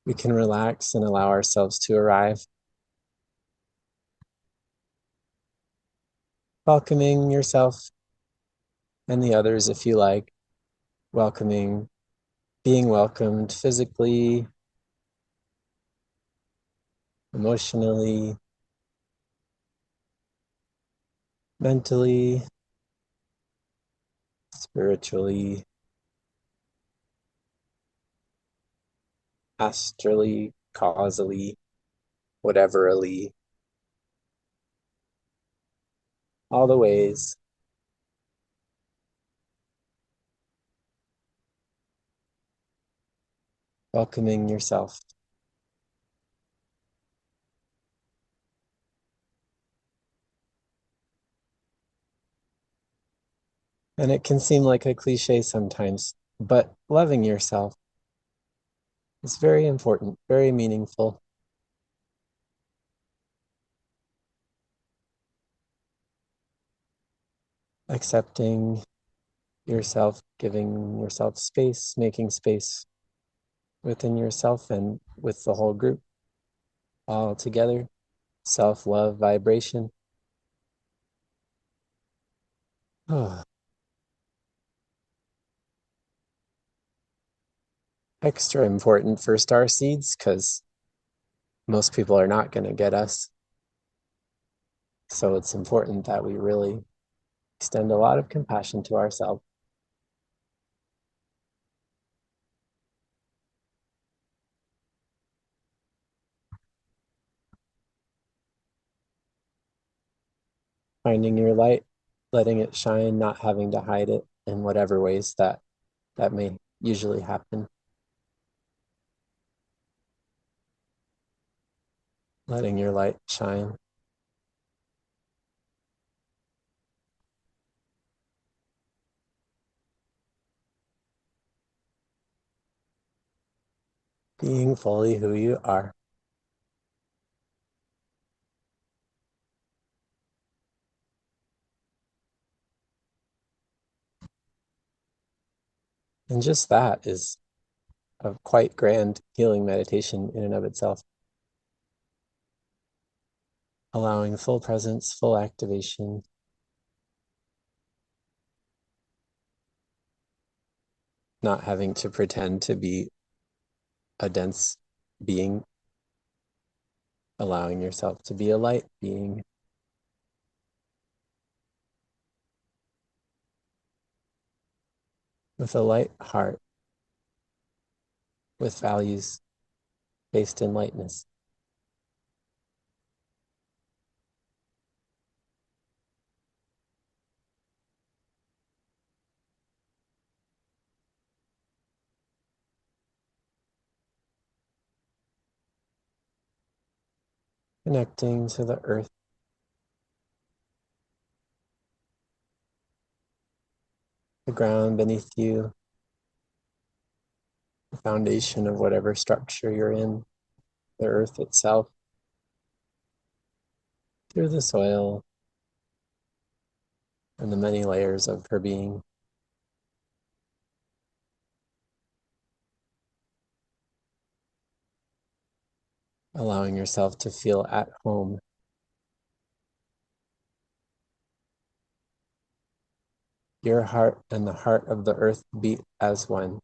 we can relax and allow ourselves to arrive. Welcoming yourself and the others if you like. Welcoming, being welcomed physically, emotionally, mentally, spiritually, astrally, causally, whateverly, all the ways. Welcoming yourself. And it can seem like a cliche sometimes, but loving yourself is very important, very meaningful. Accepting yourself, giving yourself space, making space within yourself and with the whole group all together. Self-love vibration. Oh, extra important for star seeds because most people are not going to get us. So it's important that we really extend a lot of compassion to ourselves. Finding your light, letting it shine, not having to hide it in whatever ways that may usually happen. Letting your light shine. Being fully who you are. And just that is a quite grand healing meditation in and of itself. Allowing full presence, full activation. Not having to pretend to be a dense being. Allowing yourself to be a light being. With a light heart. With values based in lightness. Connecting to the earth. The ground beneath you. The foundation of whatever structure you're in. The earth itself. Through the soil. And the many layers of her being. Allowing yourself to feel at home. Your heart and the heart of the earth beat as one.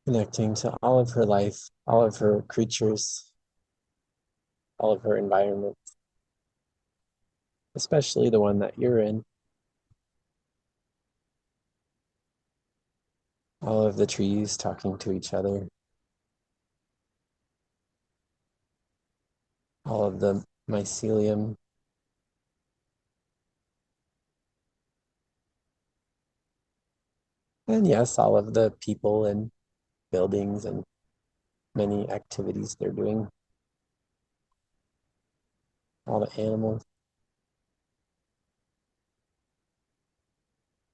Connecting to all of her life, all of her creatures, all of her environment, especially the one that you're in. All of the trees talking to each other, all of the mycelium, and yes, all of the people and buildings and many activities they're doing, all the animals,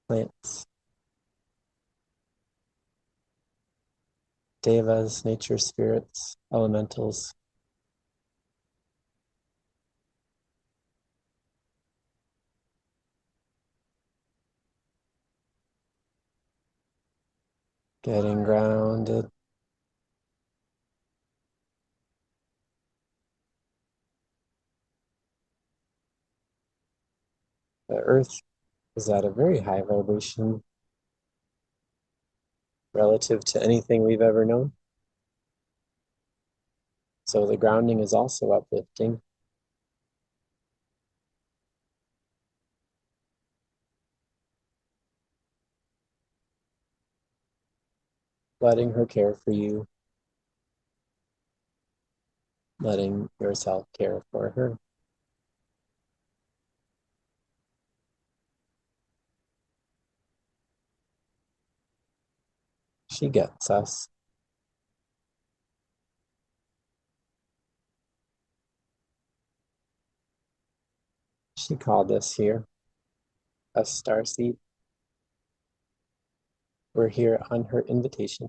plants, devas, nature spirits, elementals, Getting grounded. The earth is at a very high vibration relative to anything we've ever known. So the grounding is also uplifting. Letting her care for you, letting yourself care for her. She gets us. She called us here, us starseed. We're here on her invitation.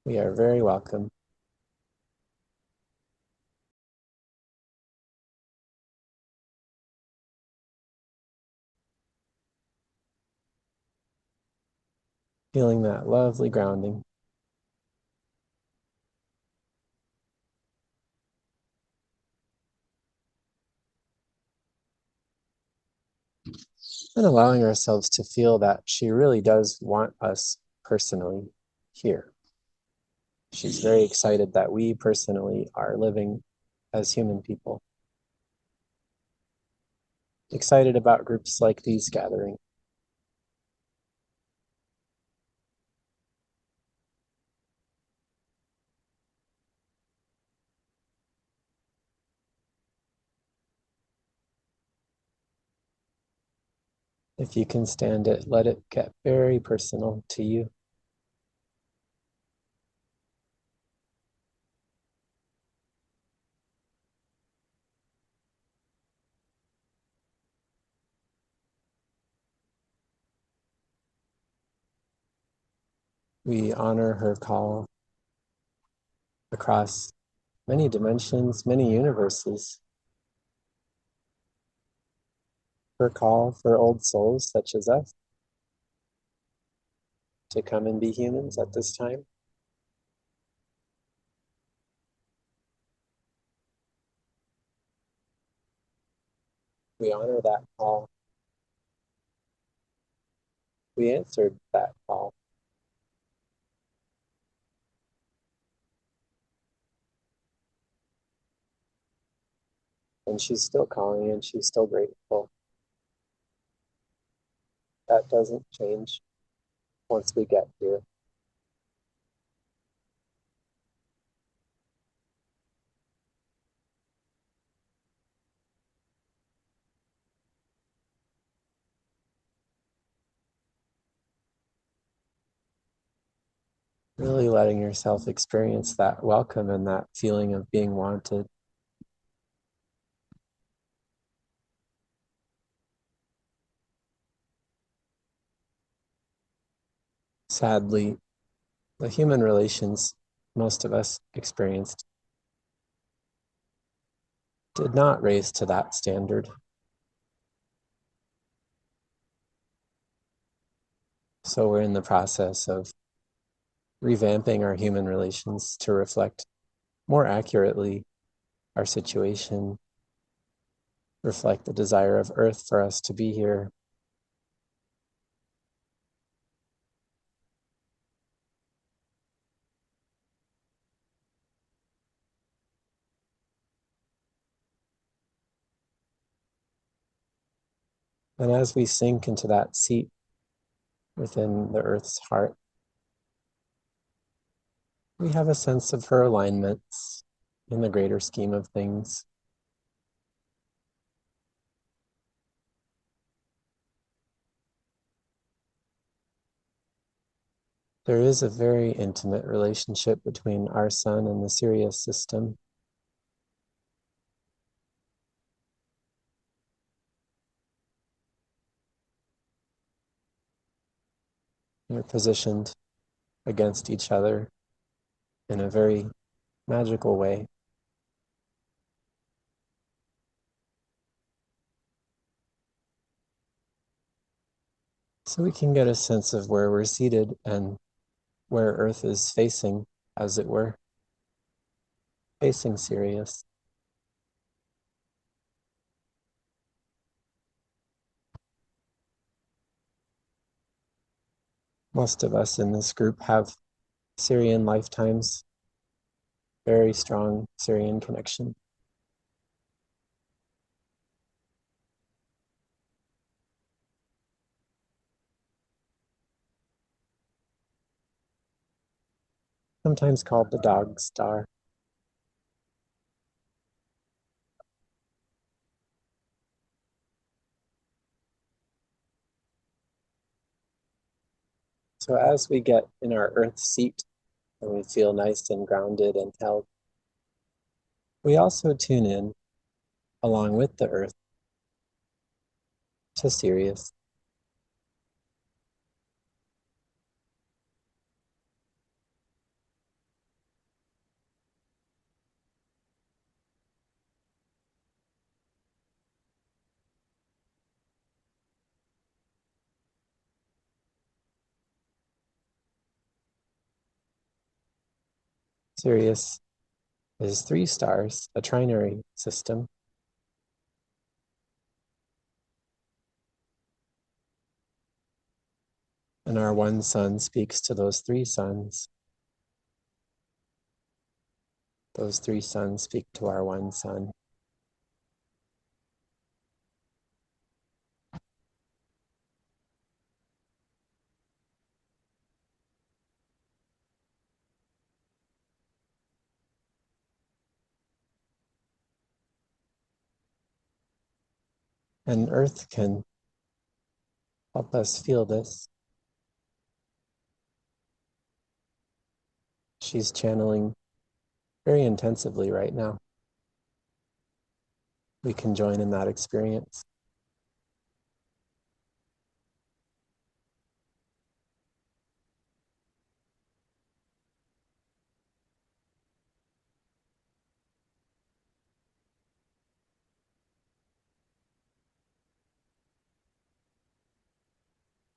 We are very welcome. Feeling that lovely grounding. And allowing ourselves to feel that she really does want us personally here. She's very excited that we personally are living as human people. Excited about groups like these gathering. If you can stand it, let it get very personal to you. We honor her call across many dimensions, many universes. Her call for old souls such as us to come and be humans at this time. We honor that call. We answered that call. And she's still calling and she's still grateful. That doesn't change once we get here. Really letting yourself experience that welcome and that feeling of being wanted. Sadly, the human relations most of us experienced did not raise to that standard. So we're in the process of revamping our human relations to reflect more accurately our situation, reflect the desire of Earth for us to be here. And as we sink into that seat within the Earth's heart, we have a sense of her alignments in the greater scheme of things. There is a very intimate relationship between our sun and the Sirius system. They're positioned against each other in a very magical way. So we can get a sense of where we're seated and where Earth is facing, as it were, facing Sirius. Most of us in this group have Sirian lifetimes, very strong Sirian connection. Sometimes called the dog star. So as we get in our Earth seat and we feel nice and grounded and held, we also tune in, along with the Earth, to Sirius. Sirius is 3 stars, a trinary system. And our one sun speaks to those 3 suns. Those 3 suns speak to our one sun. And Earth can help us feel this. She's channeling very intensively right now. We can join in that experience.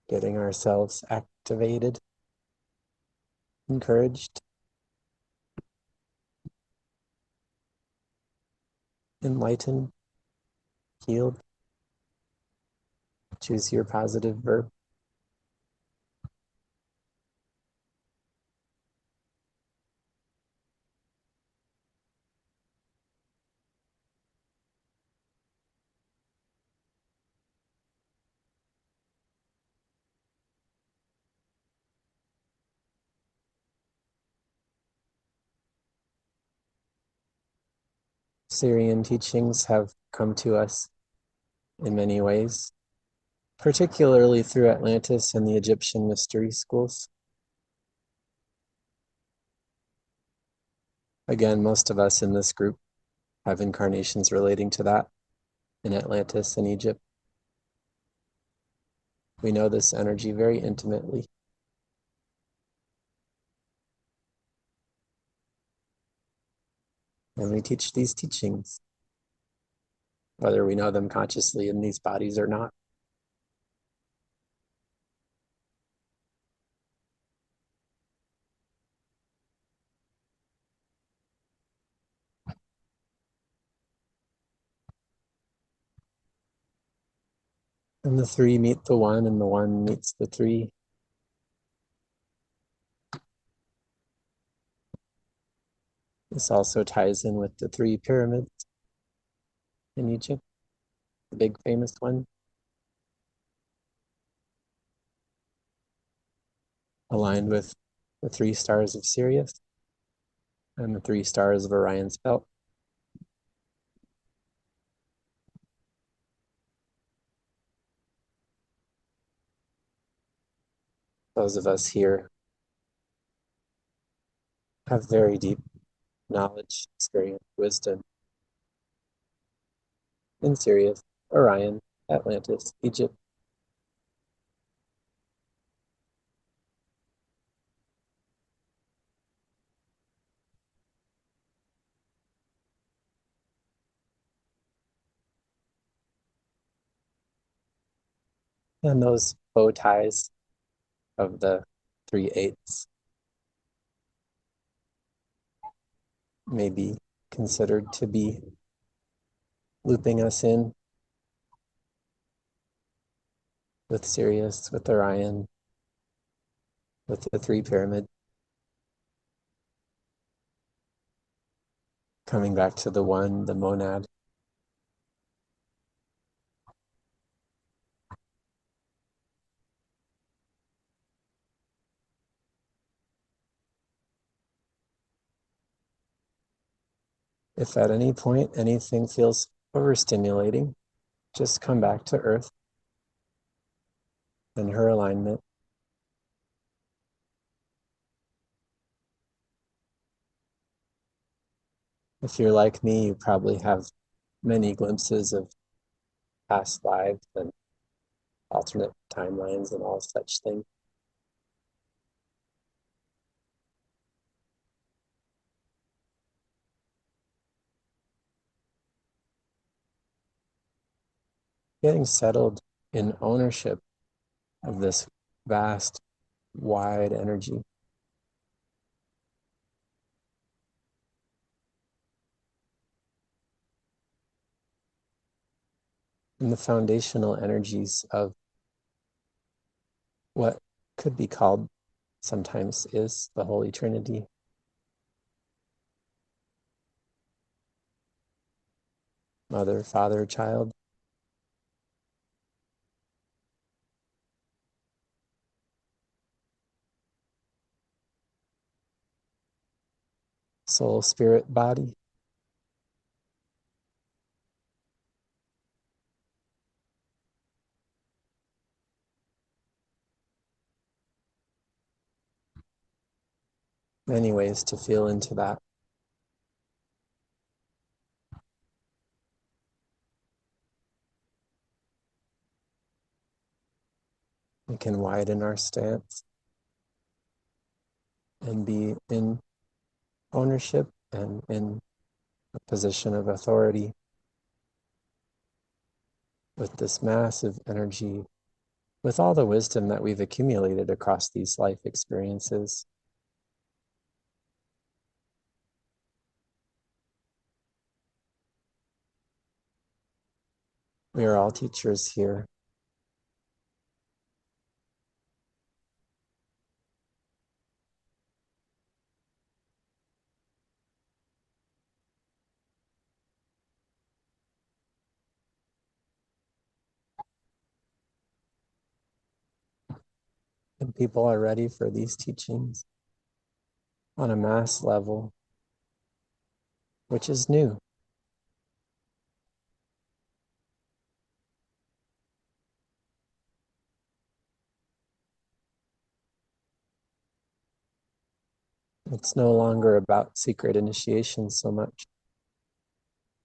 Getting ourselves activated, encouraged, enlightened, healed. Choose your positive verb. Syrian teachings have come to us in many ways, particularly through Atlantis and the Egyptian mystery schools. Again, most of us in this group have incarnations relating to that in Atlantis and Egypt. We know this energy very intimately. And we teach these teachings, whether we know them consciously in these bodies or not. And the 3 meet the 1, and the 1 meets the 3. This also ties in with the 3 pyramids in Egypt, the big famous one, aligned with the 3 stars of Sirius and the 3 stars of Orion's belt. Those of us here have very deep knowledge, experience, wisdom in Sirius, Orion, Atlantis, Egypt. And those bow ties of the 3/8 may be considered to be looping us in with Sirius, with Orion, with the 3 pyramid. Coming back to the one, the monad. If at any point anything feels overstimulating, just come back to Earth and her alignment. If you're like me, you probably have many glimpses of past lives and alternate timelines and all such things. Getting settled in ownership of this vast, wide energy. And the foundational energies of what could be called, sometimes is, the Holy Trinity. Mother, Father, Child. Soul, Spirit, Body. Many ways to feel into that. We can widen our stance and be in ownership and in a position of authority with this massive energy, with all the wisdom that we've accumulated across these life experiences. We are all teachers here. And people are ready for these teachings on a mass level, which is new. It's no longer about secret initiation so much.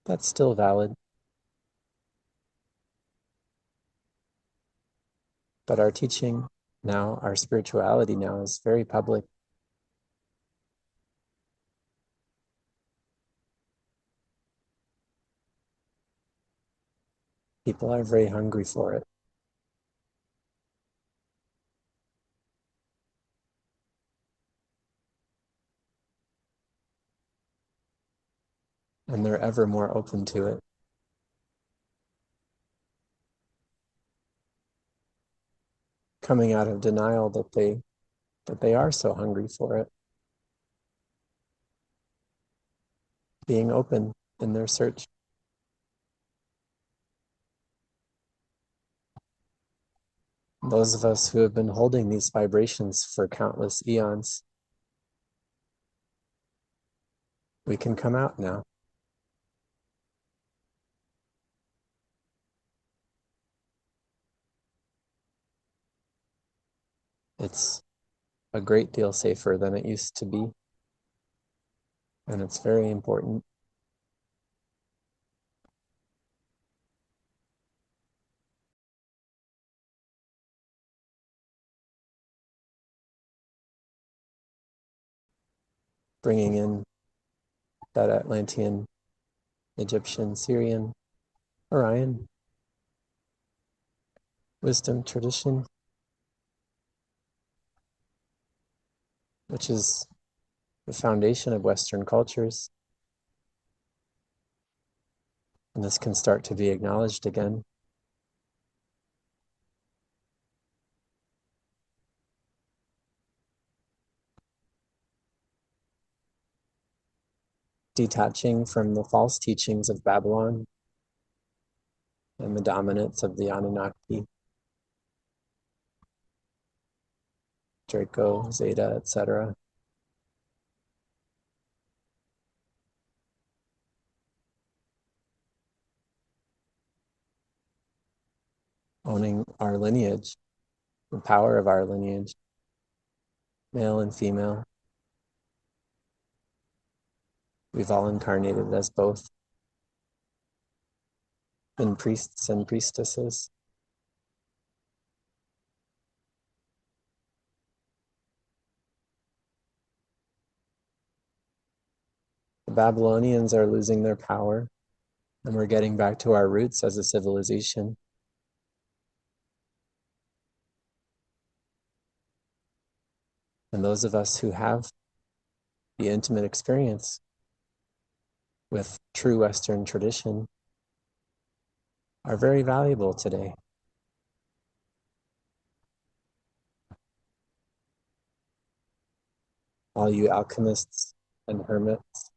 That's still valid. But our teaching now, our spirituality now, is very public. People are very hungry for it. And they're ever more open to it. Coming out of denial that they are so hungry for it. Being open in their search. Those of us who have been holding these vibrations for countless eons, we can come out now. It's a great deal safer than it used to be. And it's very important. Bringing in that Atlantean, Egyptian, Syrian, Orion, wisdom, tradition, which is the foundation of Western cultures. And this can start to be acknowledged again. Detaching from the false teachings of Babylon and the dominance of the Anunnaki, Draco, Zeta, etc. Owning our lineage, the power of our lineage, male and female. We've all incarnated as both, been priests and priestesses. The Babylonians are losing their power, and we're getting back to our roots as a civilization. And those of us who have the intimate experience with true Western tradition are very valuable today. All you alchemists and hermits,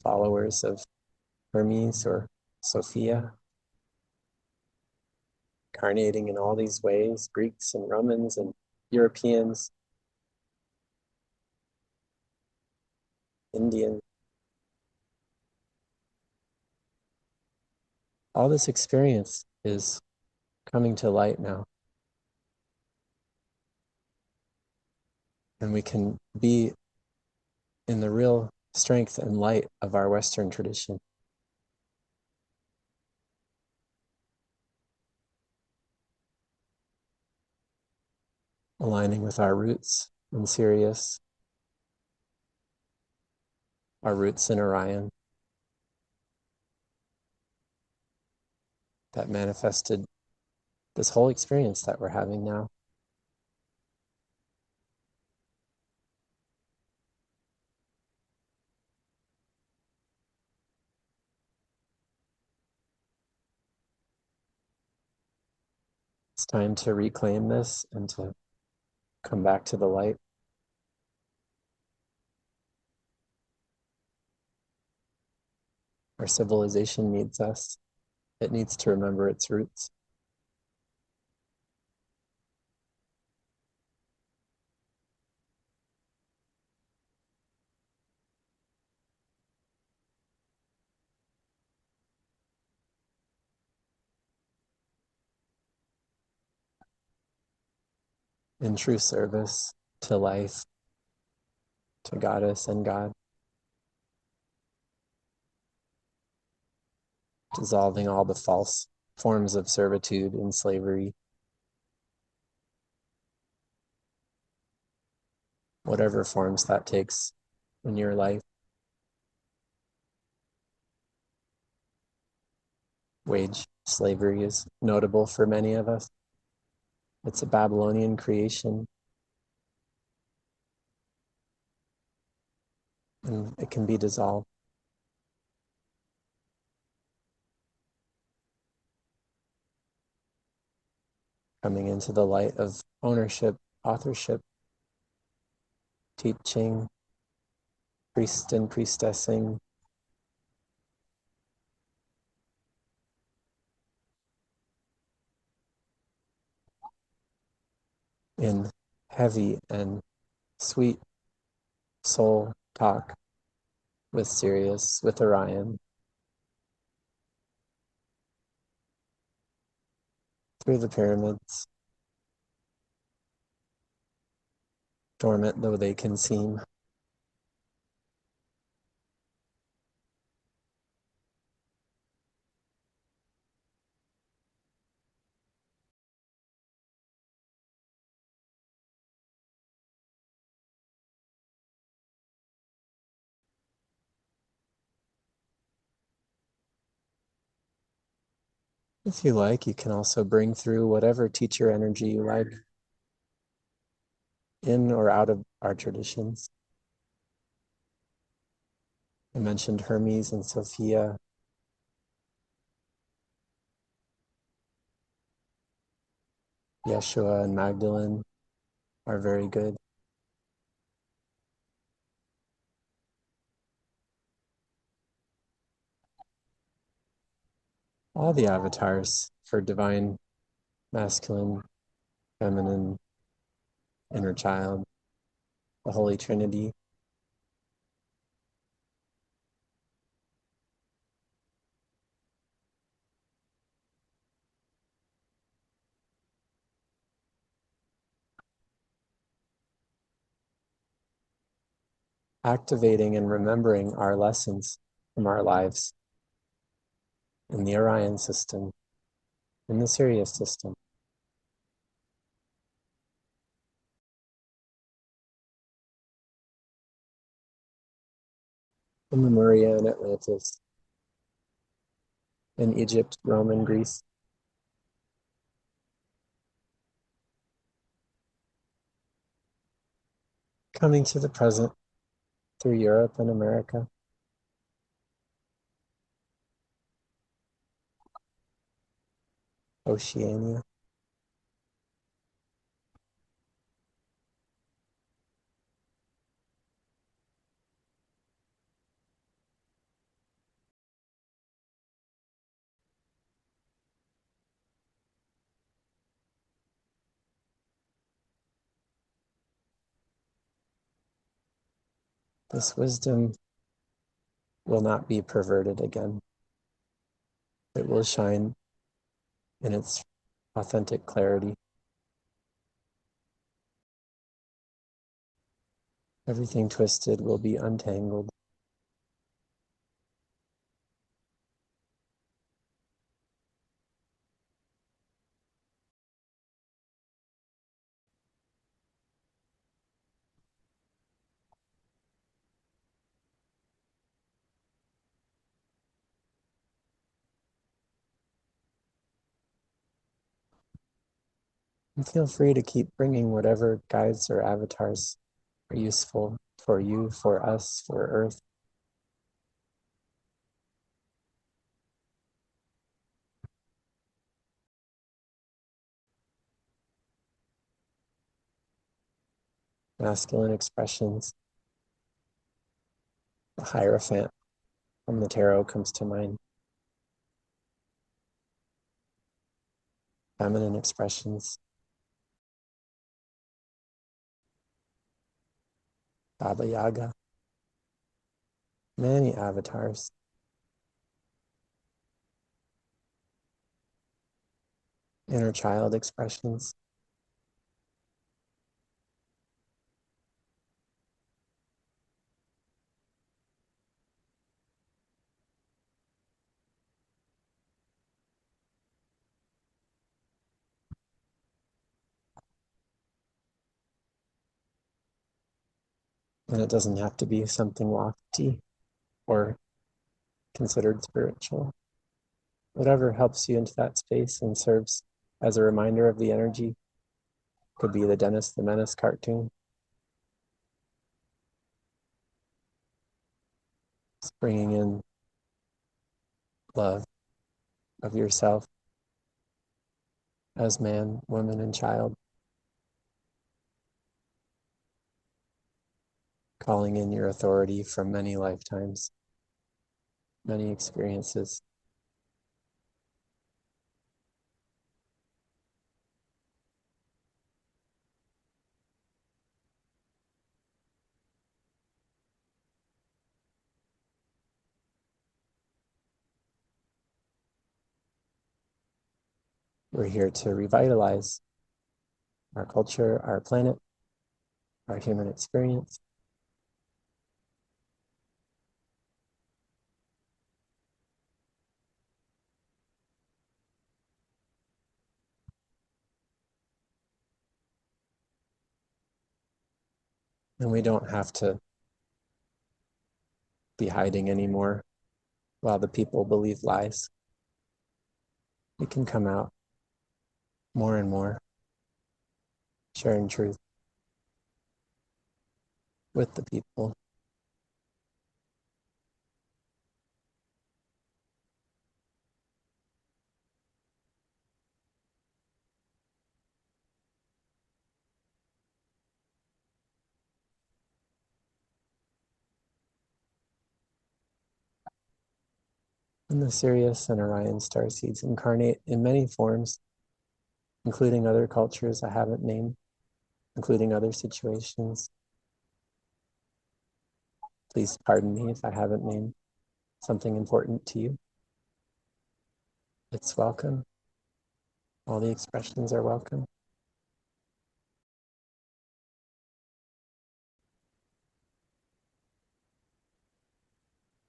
followers of Hermes or Sophia, incarnating in all these ways, Greeks and Romans and Europeans, Indians. All this experience is coming to light now. And we can be in the real strength and light of our Western tradition. Aligning with our roots in Sirius, our roots in Orion, that manifested this whole experience that we're having now. It's time to reclaim this and to come back to the light. Our civilization needs us. It needs to remember its roots. In true service to life, to Goddess and God, dissolving all the false forms of servitude and slavery, whatever forms that takes in your life. Wage slavery is notable for many of us. It's a Babylonian creation, and it can be dissolved. Coming into the light of ownership, authorship, teaching, priest and priestessing, in heavy and sweet soul talk with Sirius, with Orion, through the pyramids, dormant though they can seem. If you like, you can also bring through whatever teacher energy you like in or out of our traditions. I mentioned Hermes and Sophia. Yeshua and Magdalene are very good. All the avatars for divine, masculine, feminine, inner child, the Holy Trinity. Activating and remembering our lessons from our lives in the Orion system, in the Sirius system. In Lemuria and Atlantis, in Egypt, Rome, and Greece. Coming to the present through Europe and America. Oceania. This wisdom will not be perverted again. It will shine in its authentic clarity. Everything twisted will be untangled. And feel free to keep bringing whatever guides or avatars are useful for you, for us, for Earth. Masculine expressions. The Hierophant from the tarot comes to mind. Feminine expressions. Baba Yaga. Many avatars. Inner child expressions. And it doesn't have to be something lofty or considered spiritual. Whatever helps you into that space and serves as a reminder of the energy. Could be the Dennis the Menace cartoon. Just bringing in love of yourself as man, woman, and child. Calling in your authority from many lifetimes, many experiences. We're here to revitalize our culture, our planet, our human experience. And we don't have to be hiding anymore while the people believe lies. we can come out more and more, sharing truth with the people. And the Sirius and Orion star seeds incarnate in many forms, including other cultures I haven't named, including other situations. Please pardon me if I haven't named something important to you. It's welcome. All the expressions are welcome.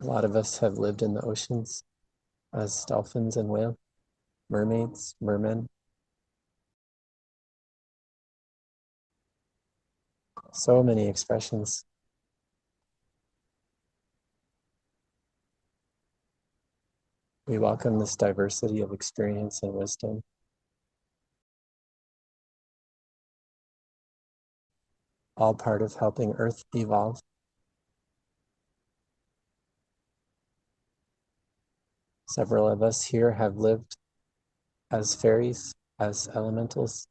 A lot of us have lived in the oceans as dolphins and whales, mermaids, mermen. So many expressions. We welcome this diversity of experience and wisdom. All part of helping Earth evolve. Several of us here have lived as fairies, as elementals,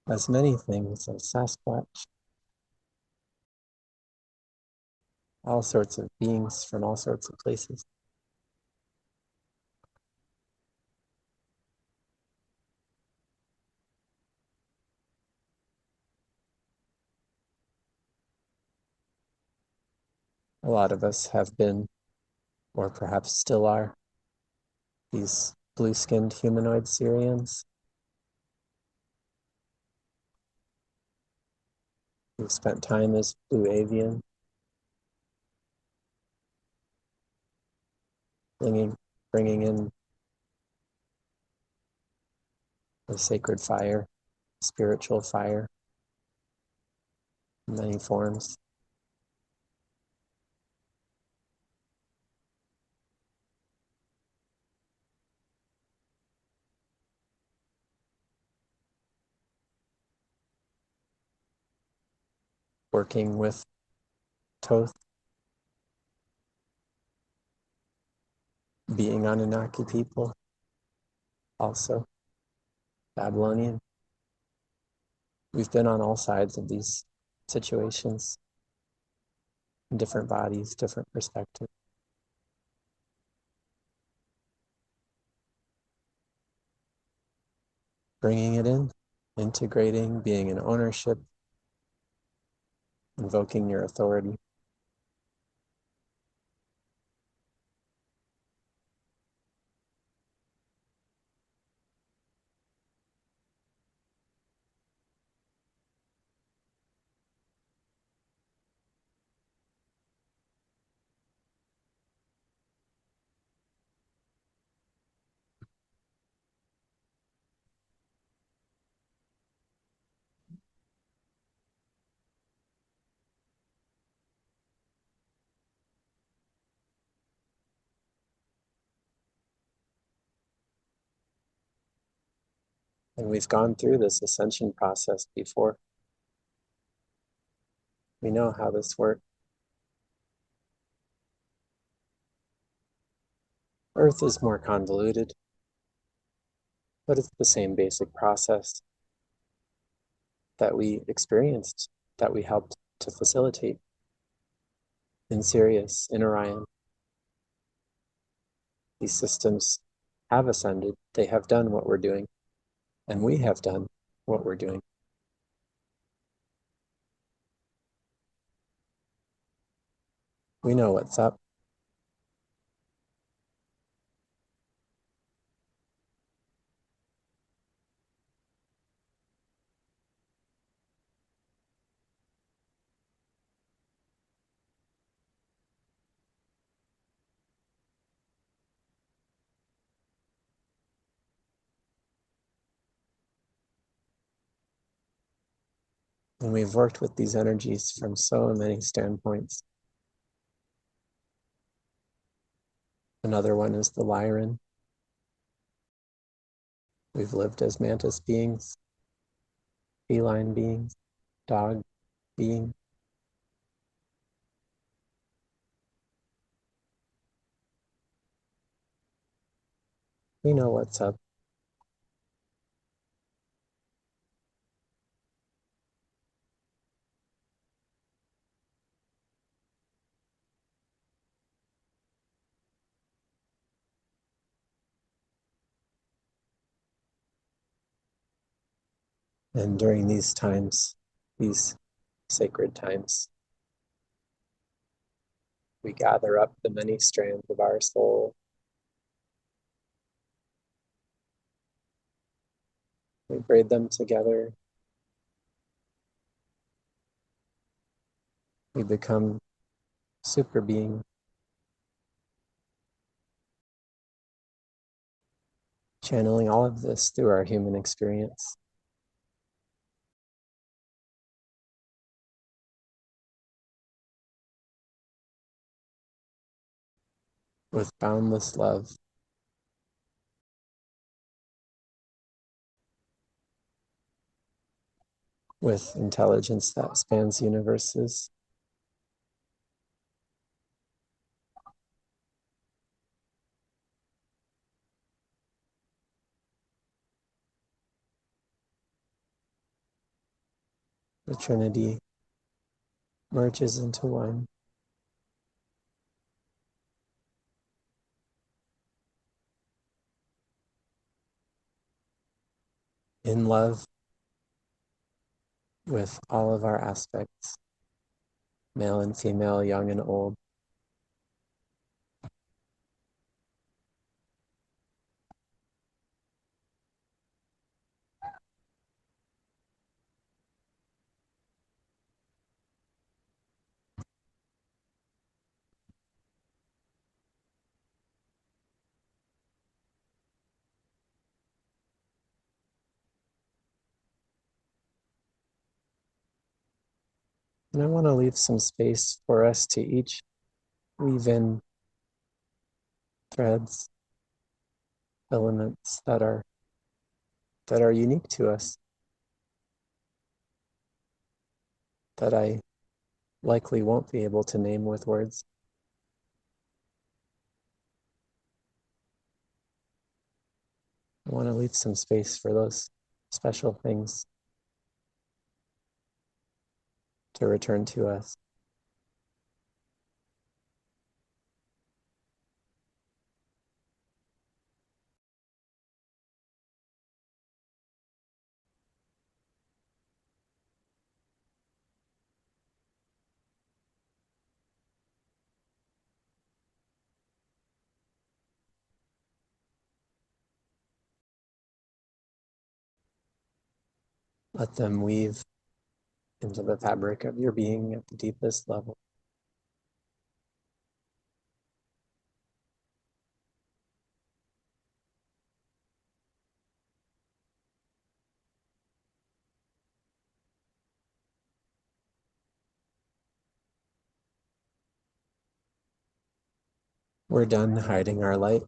as many things, as Sasquatch, all sorts of beings from all sorts of places. A lot of us have been, or perhaps still are, these blue-skinned humanoid Syrians who've spent time as blue avian, bringing in the sacred fire, spiritual fire in many forms. Working with Toth, being Anunnaki people, also Babylonian. We've been on all sides of these situations, in different bodies, different perspectives. Bringing it in, integrating, being in ownership, invoking your authority. And we've gone through this ascension process before. We know how this works. Earth is more convoluted, but it's the same basic process that we experienced, that we helped to facilitate in Sirius, in Orion. These systems have ascended, they have done what we're doing, and we have done what we're doing. We know what's up. And we've worked with these energies from so many standpoints. Another one is the Lyran. We've lived as mantis beings, feline beings, dog beings. We know what's up. And during these times, these sacred times, we gather up the many strands of our soul. We braid them together. We become super beings, channeling all of this through our human experience. With boundless love, with intelligence that spans universes, the Trinity merges into one. In love with all of our aspects, male and female, young and old. And I want to leave some space for us to each weave in threads, elements that are unique to us, that I likely won't be able to name with words. I want to leave some space for those special things to return to us. Let them weave into the fabric of your being at the deepest level. We're done hiding our light.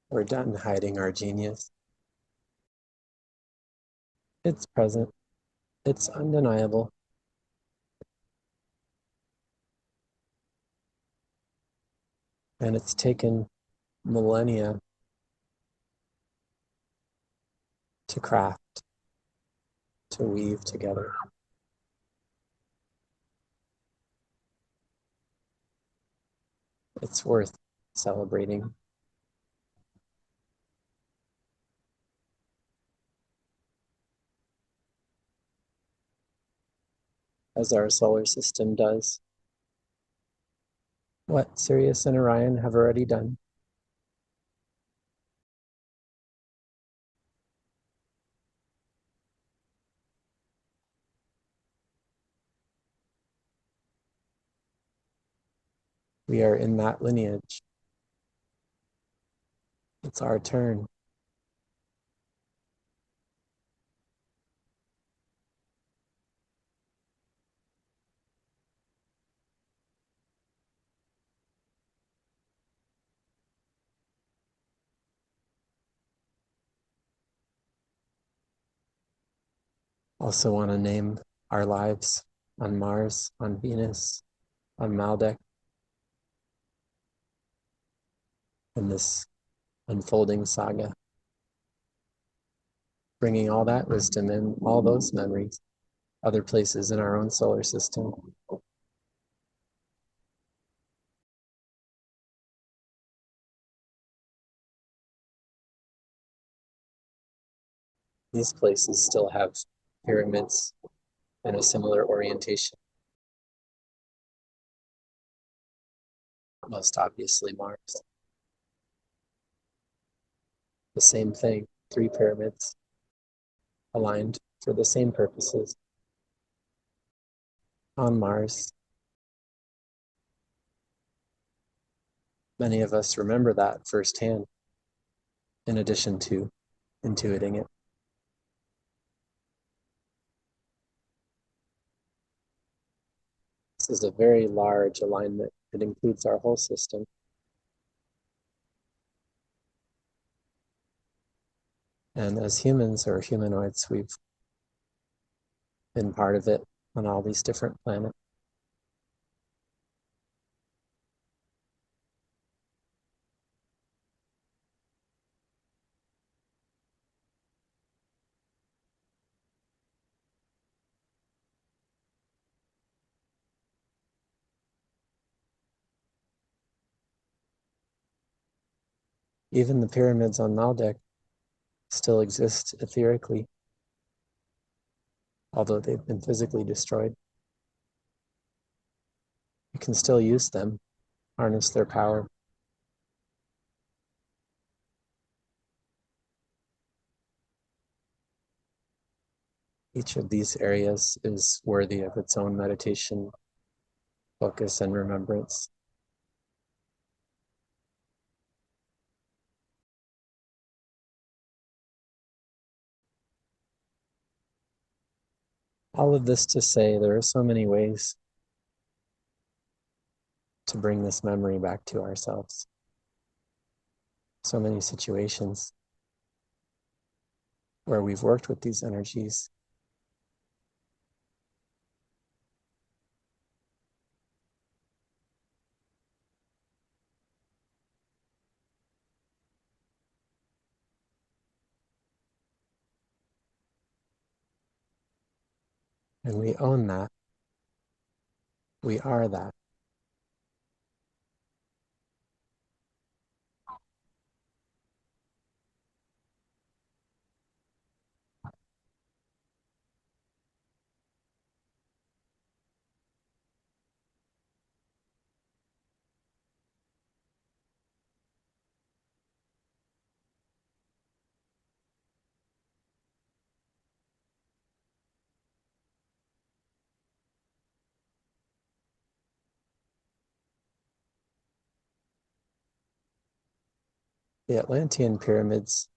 We're done hiding our genius. It's present. It's undeniable. And it's taken millennia to craft, to weave together. It's worth celebrating. As our solar system does. What Sirius and Orion have already done. We are in that lineage. It's our turn. Also want to name our lives on Mars, on Venus, on Maldec, in this unfolding saga, bringing all that wisdom and all those memories, other places in our own solar system. These places still have pyramids in a similar orientation. Most obviously Mars. The same thing, 3 pyramids aligned for the same purposes on Mars. Many of us remember that firsthand, in addition to intuiting it. This is a very large alignment. It includes our whole system. And as humans or humanoids, we've been part of it on all these different planets. Even the pyramids on Maldec still exist etherically, although they've been physically destroyed. You can still use them, harness their power. Each of these areas is worthy of its own meditation, focus, and remembrance. All of this to say there are so many ways to bring this memory back to ourselves. So many situations where we've worked with these energies. And we own that. We are that. The Atlantean pyramids,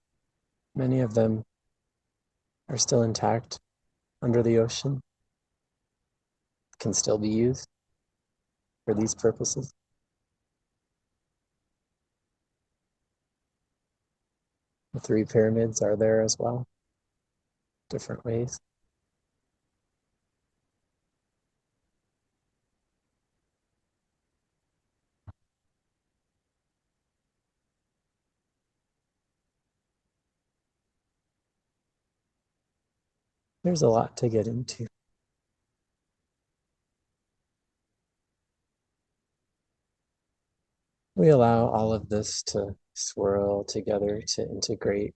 many of them are still intact under the ocean, can still be used for these purposes. The 3 pyramids are there as well, different ways. There's a lot to get into. We allow all of this to swirl together, to integrate.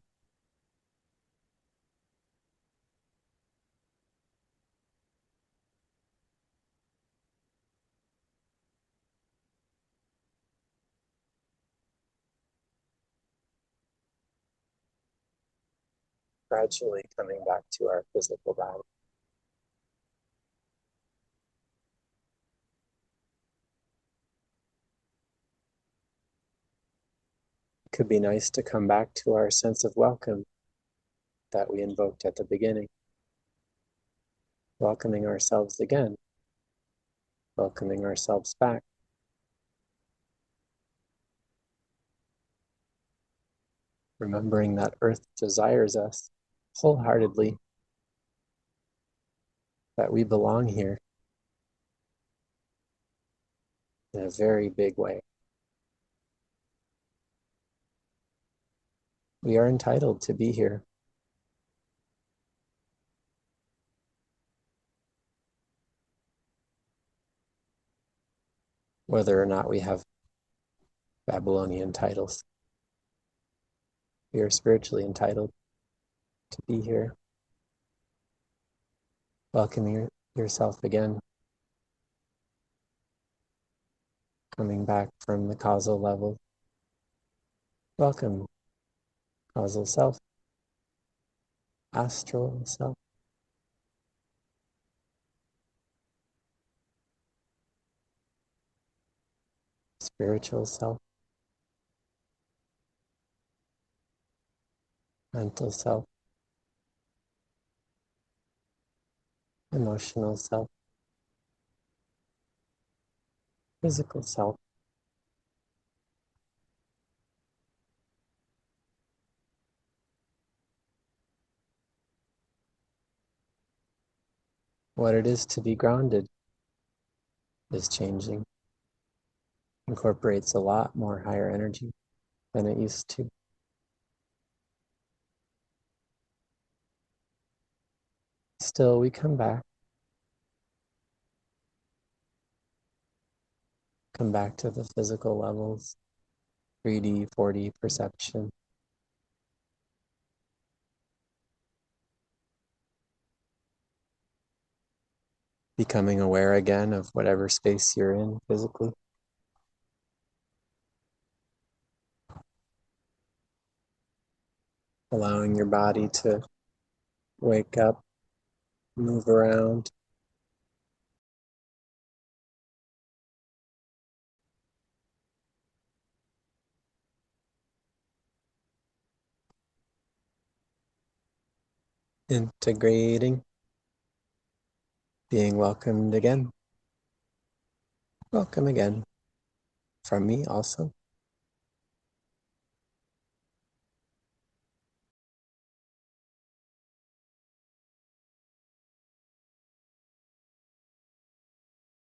Gradually coming back to our physical body. It could be nice to come back to our sense of welcome that we invoked at the beginning. Welcoming ourselves again, welcoming ourselves back. Remembering that Earth desires us wholeheartedly. that we belong here in a very big way. We are entitled to be here. Whether or not we have Babylonian titles, we are spiritually entitled to be here. Welcome yourself again, coming back from the causal level. Welcome, causal self, astral self, spiritual self, mental self, emotional self, physical self. What it is to be grounded is changing, incorporates a lot more higher energy than it used to. Still, we come back to the physical levels, 3D, 4D perception. Becoming aware again of whatever space you're in physically. Allowing your body to wake up, move around. Integrating, being welcomed again. Welcome again from me also.